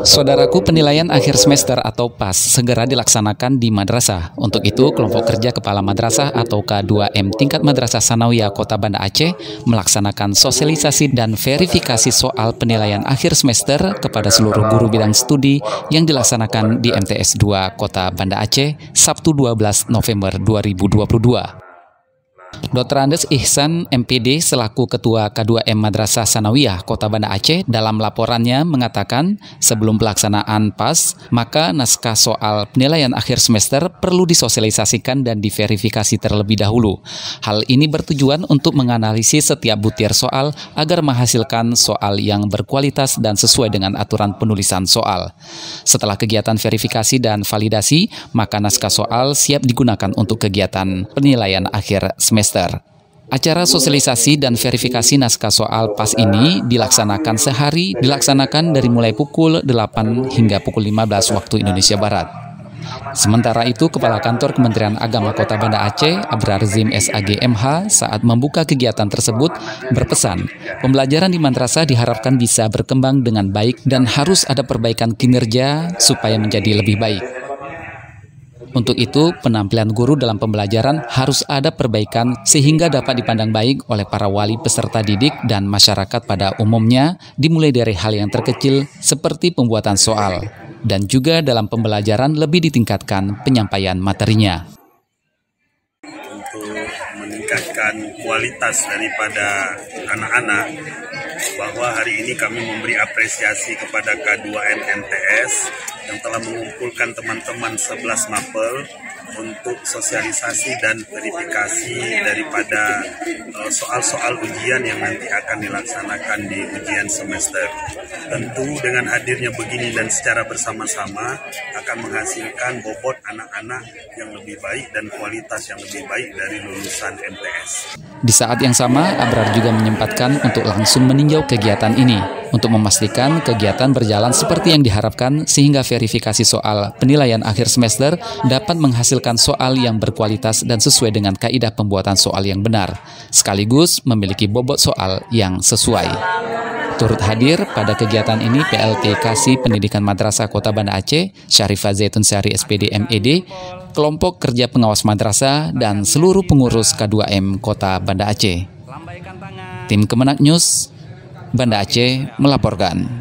Saudaraku, penilaian akhir semester atau PAS segera dilaksanakan di madrasah. Untuk itu, kelompok kerja kepala madrasah atau K2M tingkat Madrasah Sanawiyah Kota Banda Aceh melaksanakan sosialisasi dan verifikasi soal penilaian akhir semester kepada seluruh guru bidang studi yang dilaksanakan di MTS 2 Kota Banda Aceh, Sabtu 12 November 2022. Dr. Andes Ihsan, MPD, selaku Ketua K2M Madrasah Sanawiyah Kota Banda Aceh, dalam laporannya mengatakan sebelum pelaksanaan PAS, maka naskah soal penilaian akhir semester perlu disosialisasikan dan diverifikasi terlebih dahulu. Hal ini bertujuan untuk menganalisis setiap butir soal agar menghasilkan soal yang berkualitas dan sesuai dengan aturan penulisan soal. Setelah kegiatan verifikasi dan validasi, maka naskah soal siap digunakan untuk kegiatan penilaian akhir semester. Acara sosialisasi dan verifikasi naskah soal PAS ini dilaksanakan dari mulai pukul 8 hingga pukul 15 waktu Indonesia Barat. Sementara itu, Kepala Kantor Kementerian Agama Kota Banda Aceh, Abrar Zim SAG MH, saat membuka kegiatan tersebut berpesan, pembelajaran di madrasah diharapkan bisa berkembang dengan baik dan harus ada perbaikan kinerja supaya menjadi lebih baik. Untuk itu, penampilan guru dalam pembelajaran harus ada perbaikan sehingga dapat dipandang baik oleh para wali peserta didik dan masyarakat pada umumnya, dimulai dari hal yang terkecil seperti pembuatan soal, dan juga dalam pembelajaran lebih ditingkatkan penyampaian materinya. Untuk meningkatkan kualitas daripada anak-anak, bahwa hari ini kami memberi apresiasi kepada K2M MTS yang telah mengumpulkan teman-teman 11 mapel untuk sosialisasi dan verifikasi daripada soal-soal ujian yang nanti akan dilaksanakan di ujian semester. Tentu dengan hadirnya begini dan secara bersama-sama akan menghasilkan bobot anak-anak yang lebih baik dan kualitas yang lebih baik dari lulusan MTS. Di saat yang sama, Abrar juga menyempatkan untuk langsung meninjau kegiatan ini untuk memastikan kegiatan berjalan seperti yang diharapkan sehingga verifikasi soal penilaian akhir semester dapat menghasilkan soal yang berkualitas dan sesuai dengan kaidah pembuatan soal yang benar, sekaligus memiliki bobot soal yang sesuai. Turut hadir pada kegiatan ini PLT Kasih Pendidikan Madrasah Kota Banda Aceh, Syarifah Zaitun Syari SPD MED, kelompok kerja pengawas madrasah, dan seluruh pengurus K2M Kota Banda Aceh. Tim Kemenak News, Banda Aceh melaporkan.